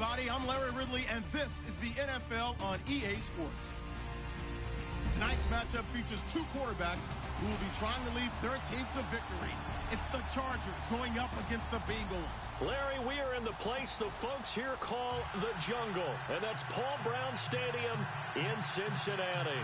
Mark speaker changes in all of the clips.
Speaker 1: everybody. I'm Larry Ridley, and this is the NFL on EA Sports. Tonight's matchup features two quarterbacks who will be trying to lead their team to victory. It's the Chargers going up against the Bengals.
Speaker 2: Larry, we are in the place the folks here call the jungle, and that's Paul Brown Stadium in Cincinnati.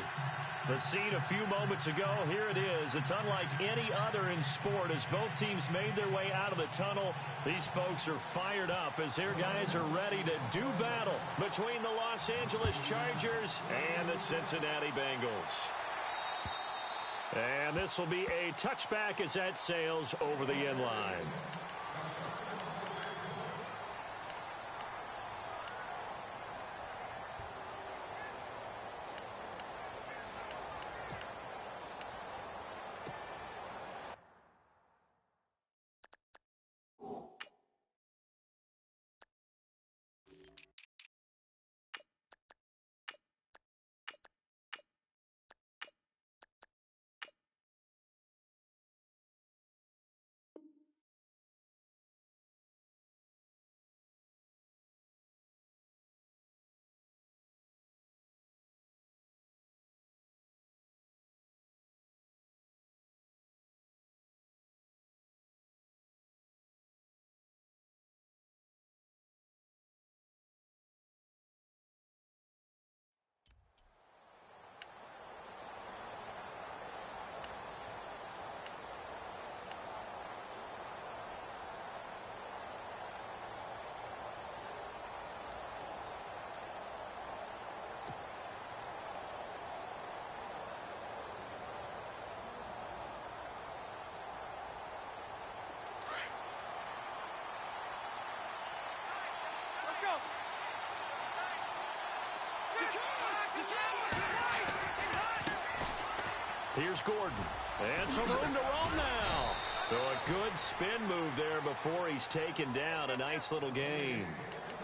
Speaker 2: The scene a few moments ago, here it is. It's unlike any other in sport as both teams made their way out of the tunnel. These folks are fired up as their guys are ready to do battle between the Los Angeles Chargers and the Cincinnati Bengals. And this will be a touchback as that sails over the end line. Here's Gordon. And some room to roam now. So a good spin move there before he's taken down. A nice little gain.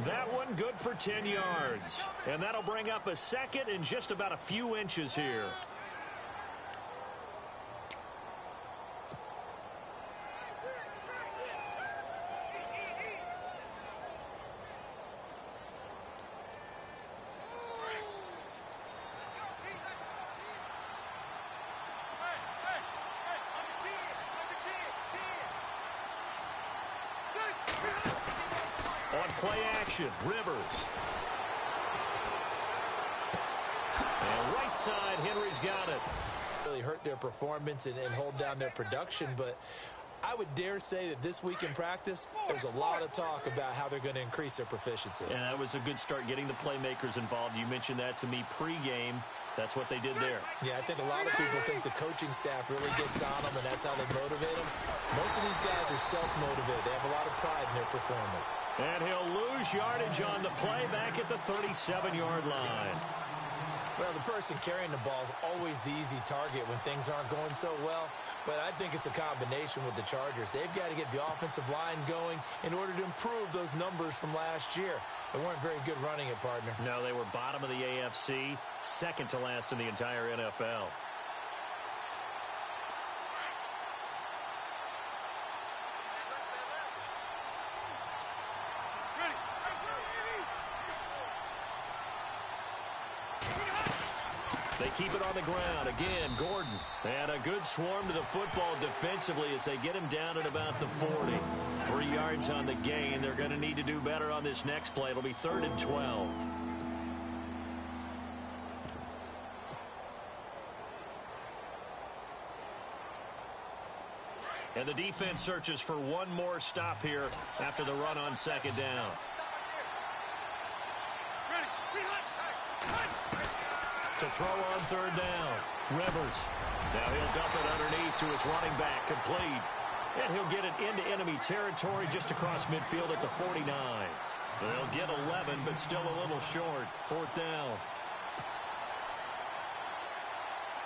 Speaker 2: That one good for 10 yards. And that'll bring up a second and just about a few inches here. On play action, Rivers. And right side, Henry's got it.
Speaker 3: Really hurt their performance and hold down their production, but I would dare say that this week in practice, there's a lot of talk about how they're going to increase their proficiency.
Speaker 2: And that was a good start getting the playmakers involved. You mentioned that to me pregame. That's what they did there.
Speaker 3: Yeah, I think a lot of people think the coaching staff really gets on them, and that's how they motivate them. Most of these guys are self-motivated. They have a lot of pride in their performance.
Speaker 2: And he'll lose yardage on the play back at the 37-yard line.
Speaker 3: Well, the person carrying the ball is always the easy target when things aren't going so well, but I think it's a combination with the Chargers. They've got to get the offensive line going in order to improve those numbers from last year. They weren't very good running it, partner.
Speaker 2: No, they were bottom of the AFC, second to last in the entire NFL. They keep it on the ground. Again, Gordon. And a good swarm to the football defensively as they get him down at about the 40. 3 yards on the gain. They're going to need to do better on this next play. It'll be 3rd and 12. And the defense searches for one more stop here after the run on 2nd down. To throw on 3rd down. Rivers. Now he'll dump it underneath to his running back. Complete. And he'll get it into enemy territory just across midfield at the 49. They'll get 11, but still a little short. 4th down.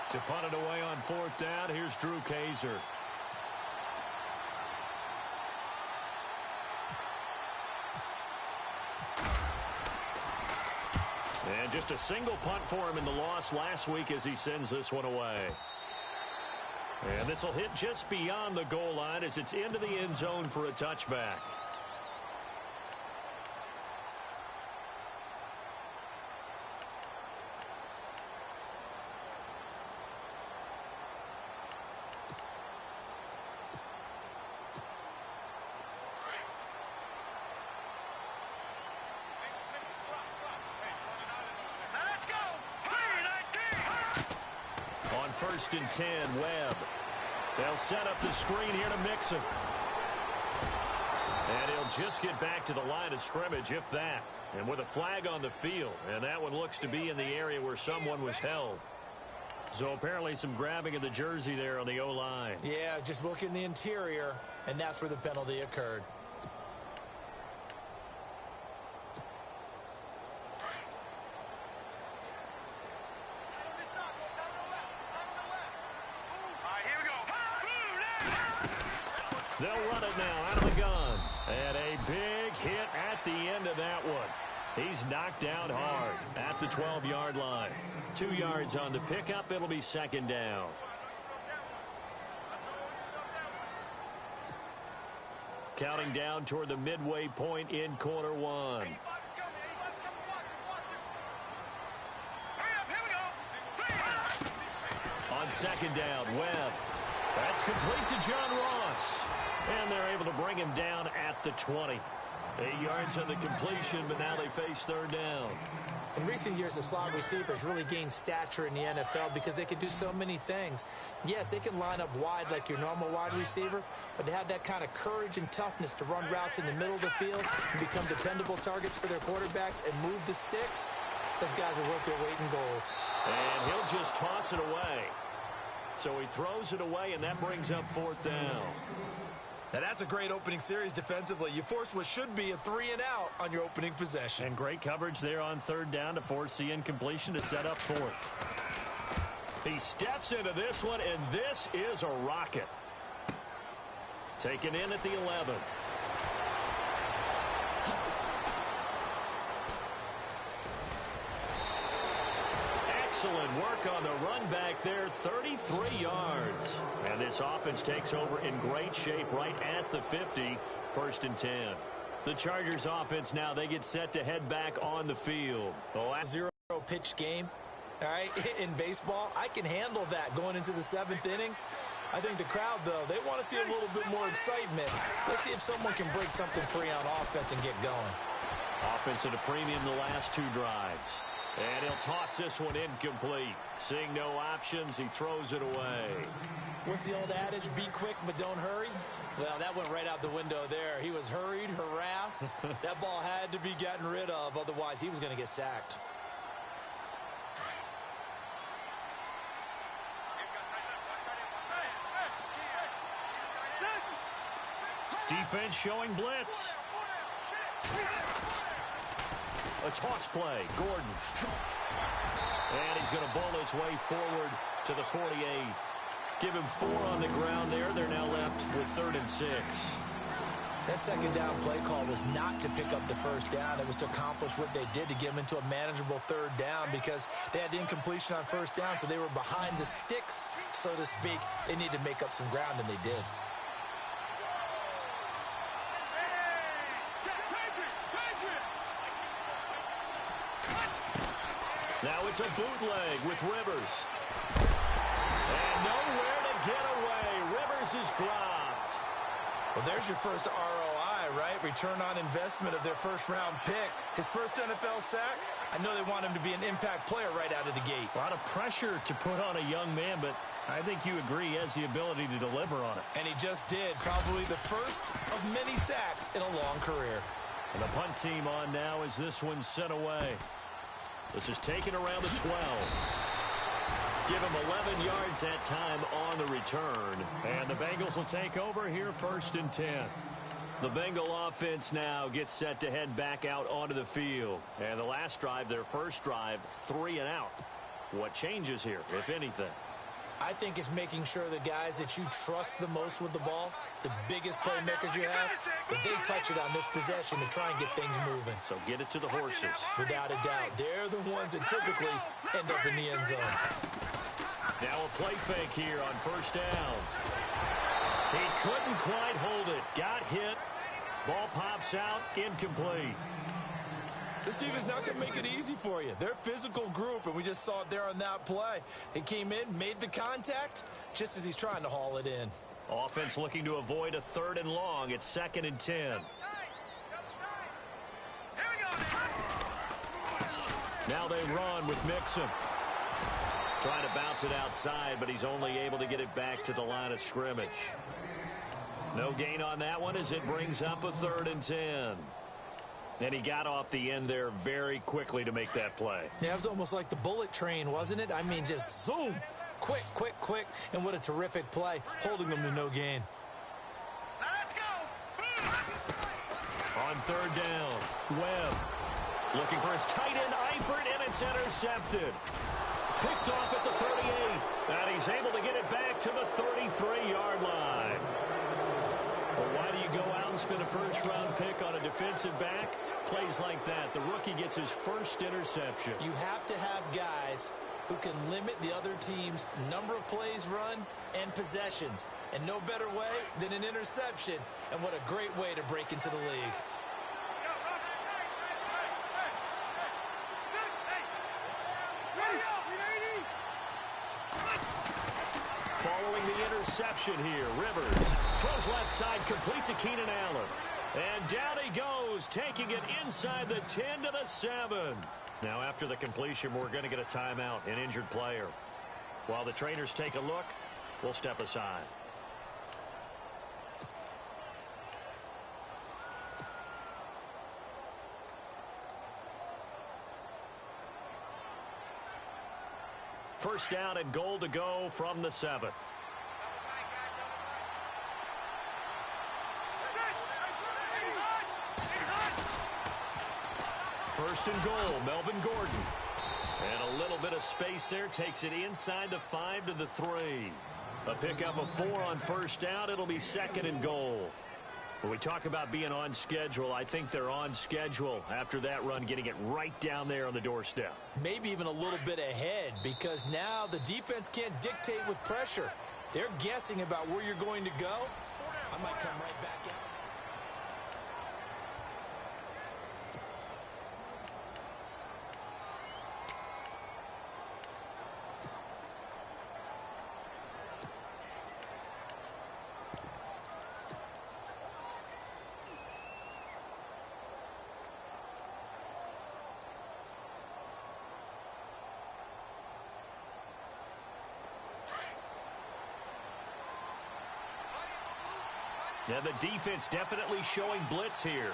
Speaker 2: To punt it away on 4th down, here's Drew Kaiser. And just a single punt for him in the loss last week as he sends this one away. And this will hit just beyond the goal line as it's into the end zone for a touchback. first and 10. Webb. They'll set up the screen here to Mixon. And he'll just get back to the line of scrimmage, if that. And with a flag on the field. And that one looks to be in the area where someone was held. So apparently some grabbing of the jersey there on the O-line.
Speaker 3: Yeah, just look in the interior, and that's where the penalty occurred.
Speaker 2: They'll run it now out of the gun. And a big hit at the end of that one. He's knocked out hard at the 12-yard line. 2 yards on the pickup. It'll be second down. Counting down toward the midway point in quarter one. On second down, Webb. That's complete to John Ross. And they're able to bring him down at the 20. 8 yards on the completion, but now they face third down.
Speaker 3: In recent years, the slot receivers really gained stature in the NFL because they can do so many things. Yes, they can line up wide like your normal wide receiver, but to have that kind of courage and toughness to run routes in the middle of the field and become dependable targets for their quarterbacks and move the sticks, those guys are worth their weight in gold.
Speaker 2: And he'll just toss it away. So he throws it away, and that brings up fourth down.
Speaker 3: Now, that's a great opening series defensively. You force what should be a 3-and-out on your opening possession.
Speaker 2: And great coverage there on third down to force the incompletion to set up fourth. He steps into this one, and this is a rocket. Taken in at the 11. Excellent work on the run back there, 33 yards. And this offense takes over in great shape right at the 50, first and 10. The Chargers offense now, they get set to head back on the field.
Speaker 3: Oh, a zero-pitch game, all right, in baseball, I can handle that going into the 7th inning. I think the crowd, though, they want to see a little bit more excitement. Let's see if someone can break something free on offense and get going.
Speaker 2: Offense at a premium the last 2 drives. And he'll toss this one incomplete. Seeing no options, he throws it away.
Speaker 3: What's the old adage? Be quick, but don't hurry. Well, that went right out the window there. He was hurried, harassed. That ball had to be gotten rid of. Otherwise, he was going to get sacked.
Speaker 2: Defense showing blitz. A toss play, Gordon. And he's going to bowl his way forward to the 48. Give him 4 on the ground there. They're now left with 3rd and 6.
Speaker 3: That second down play call was not to pick up the first down. It was to accomplish what they did to get them into a manageable 3rd down because they had the incompletion on first down, so they were behind the sticks, so to speak. They needed to make up some ground, and they did.
Speaker 2: Now it's a bootleg with Rivers. And nowhere to get away. Rivers is dropped.
Speaker 3: Well, there's your first ROI, right? Return on investment of their first-round pick. His first NFL sack. I know they want him to be an impact player right out of the gate.
Speaker 2: A lot of pressure to put on a young man, but I think you agree he has the ability to deliver on it.
Speaker 3: And he just did. Probably the first of many sacks in a long career.
Speaker 2: And the punt team on now as this one's sent away. This is taken around the 12. Give him 11 yards that time on the return. And the Bengals will take over here 1st and 10. The Bengal offense now gets set to head back out onto the field. And the last drive, their first drive, 3 and out. What changes here, if anything?
Speaker 3: I think it's making sure the guys that you trust the most with the ball, the biggest playmakers you have, that they touch it on this possession to try and get things moving.
Speaker 2: So get it to the horses.
Speaker 3: Without a doubt. They're the ones that typically end up in the end zone.
Speaker 2: Now a play fake here on first down. He couldn't quite hold it. Got hit. Ball pops out. Incomplete.
Speaker 3: This team is not going to make it easy for you. They're a physical group, and we just saw it there on that play. He came in, made the contact, just as he's trying to haul it in.
Speaker 2: Offense looking to avoid a 3rd and long. It's 2nd and 10. Now they run with Mixon. Trying to bounce it outside, but he's only able to get it back to the line of scrimmage. No gain on that one as it brings up a 3rd and 10. And he got off the end there very quickly to make that play.
Speaker 3: Yeah, it was almost like the bullet train, wasn't it? I mean, just zoom. Quick, quick, quick. And what a terrific play, holding them to no gain.
Speaker 2: Let's go. On 3rd down, Webb looking for his tight end, Eifert, and it's intercepted. Picked off at the 38, and he's able to get it back to the 33-yard line. Well, why do you go out and spend a first-round pick on a defensive back? Plays like that. The rookie gets his first interception.
Speaker 3: You have to have guys who can limit the other team's number of plays run and possessions. And no better way than an interception. And what a great way to break into the league.
Speaker 2: Following the interception here, Rivers throws left side, complete to Keenan Allen. And down he goes, taking it inside the 10 to the 7. Now after the completion, we're going to get a timeout, an injured player. While the trainers take a look, we'll step aside. First down and goal to go from the 7. First and goal, Melvin Gordon. And a little bit of space there, takes it inside the 5 to the 3. A pickup of 4 on first down. It'll be 2nd and goal. When we talk about being on schedule, I think they're on schedule after that run, getting it right down there on the doorstep.
Speaker 3: Maybe even a little bit ahead, because now the defense can't dictate with pressure. They're guessing about where you're going to go. I might come right back out.
Speaker 2: Yeah, the defense definitely showing blitz here.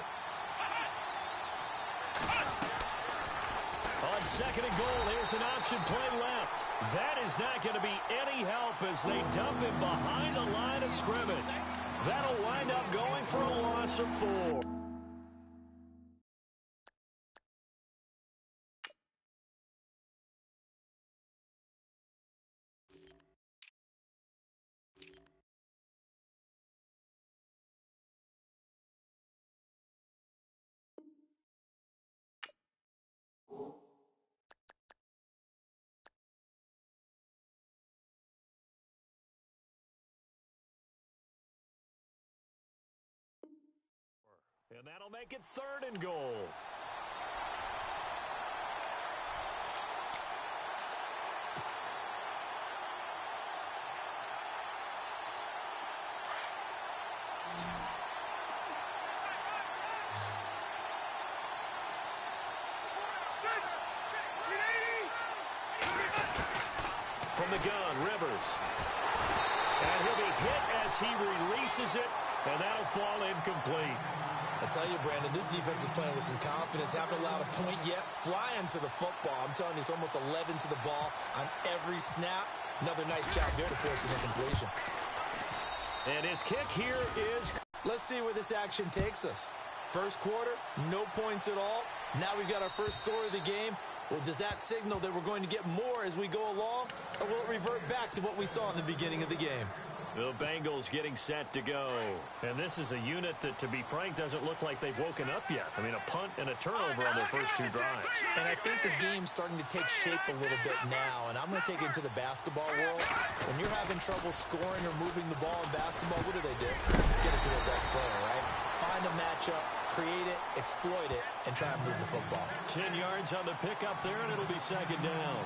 Speaker 2: On 2nd and goal, here's an option play left. That is not going to be any help as they dump him behind the line of scrimmage. That'll wind up going for a loss of 4. And that'll make it 3rd and goal. From the gun, Rivers. And he'll be hit as he releases it, and that'll fall incomplete.
Speaker 3: I tell you, Brandon, this defense is playing with some confidence. Haven't allowed a point yet. Flying to the football. I'm telling you, it's almost 11 to the ball on every snap. Another nice job there to force an incompletion.
Speaker 2: And his kick here is...
Speaker 3: Let's see where this action takes us. First quarter, no points at all. Now we've got our first score of the game. Well, does that signal that we're going to get more as we go along? Or will it revert back to what we saw in the beginning of the game?
Speaker 2: The Bengals getting set to go. And this is a unit that, to be frank, doesn't look like they've woken up yet. I mean, a punt and a turnover on their first 2 drives.
Speaker 3: And I think the game's starting to take shape a little bit now. And I'm going to take it into the basketball world. When you're having trouble scoring or moving the ball in basketball, what do? Get it to their best player, right? Find a matchup, create it, exploit it, and try and move the football.
Speaker 2: 10 yards on the pickup there, and it'll be 2nd down.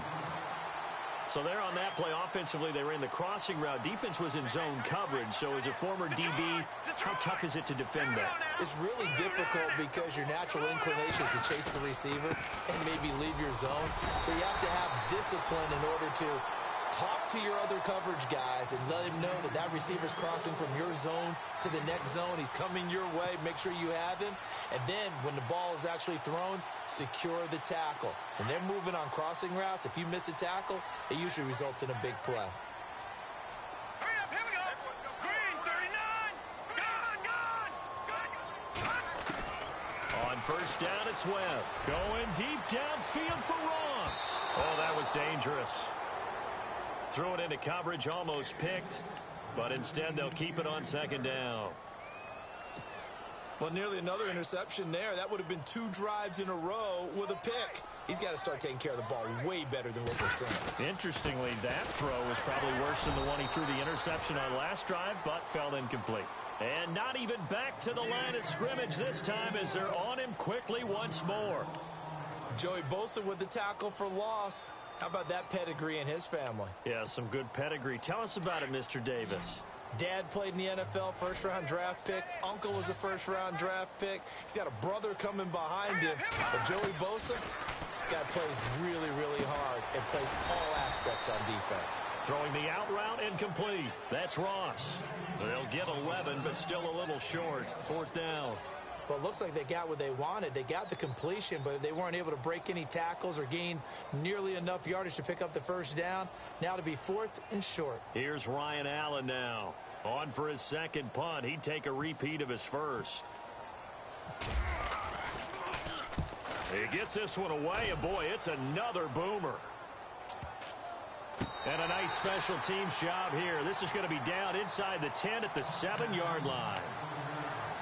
Speaker 2: So there on that play, offensively, they ran the crossing route. Defense was in zone coverage. So as a former DB, how tough is it to defend that?
Speaker 3: It's really difficult because your natural inclination is to chase the receiver and maybe leave your zone. So you have to have discipline in order to talk to your other coverage guys and let him know that that receiver's crossing from your zone to the next zone. He's coming your way. Make sure you have him. And then when the ball is actually thrown, secure the tackle. When they're moving on crossing routes, if you miss a tackle, it usually results in a big play.
Speaker 4: Hurry up, here we go. Green, 39. Gone.
Speaker 2: On first down, it's Webb. Going deep downfield for Ross. Oh, that was dangerous. Threw it into coverage, almost picked, but instead they'll keep it on second down.
Speaker 3: Well, nearly another interception there. That would have been 2 drives in a row with a pick. He's got to start taking care of the ball way better than what we're seeing.
Speaker 2: Interestingly, that throw was probably worse than the one he threw the interception on last drive, but fell incomplete. And not even back to the line of scrimmage this time as they're on him quickly once more.
Speaker 3: Joey Bosa with the tackle for loss. How about that pedigree in his family?
Speaker 2: Yeah, some good pedigree. Tell us about it, Mr. Davis.
Speaker 3: Dad played in the NFL, first-round draft pick. Uncle was a first-round draft pick. He's got a brother coming behind him. But Joey Bosa, guy plays really, really hard and plays all aspects on defense.
Speaker 2: Throwing the out route incomplete. That's Ross. They'll get 11, but still a little short. 4th down.
Speaker 3: Well, it looks like they got what they wanted. They got the completion, but they weren't able to break any tackles or gain nearly enough yardage to pick up the first down. Now to be 4th and short.
Speaker 2: Here's Ryan Allen now. On for his second punt. He'd take a repeat of his first. He gets this one away, and boy, it's another boomer. And a nice special teams job here. This is going to be down inside the 10 at the 7-yard line.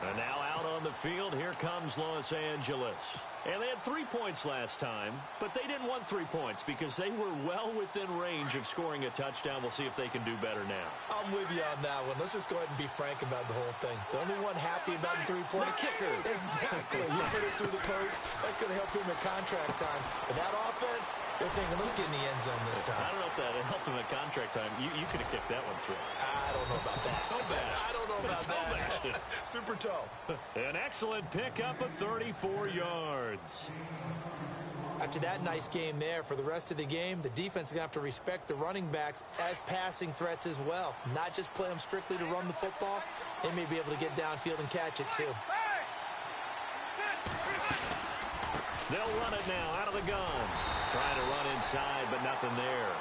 Speaker 2: And now out on the field, here comes Los Angeles. And they had 3 points last time, but they didn't want 3 points because they were well within range of scoring a touchdown. We'll see if they can do better now.
Speaker 3: I'm with you on that one. Let's just go ahead and be frank about the whole thing. The only one happy about the 3-point
Speaker 2: kicker.
Speaker 3: Exactly. You put it through the post. That's going to help him at contract time. But that offense, they're thinking, let's get in the end zone this time.
Speaker 2: I don't know if that helped him at contract time. You could have kicked that one through.
Speaker 3: I don't know about that.
Speaker 2: Toe bash.
Speaker 3: I don't know about that. Super toe.
Speaker 2: An excellent pickup of 34 yards.
Speaker 3: After that nice game there, for the rest of the game, the defense is going to have to respect the running backs as passing threats as well. Not just play them strictly to run the football. They may be able to get downfield and catch it too.
Speaker 2: They'll run it now out of the gun. Trying to run inside, but nothing there.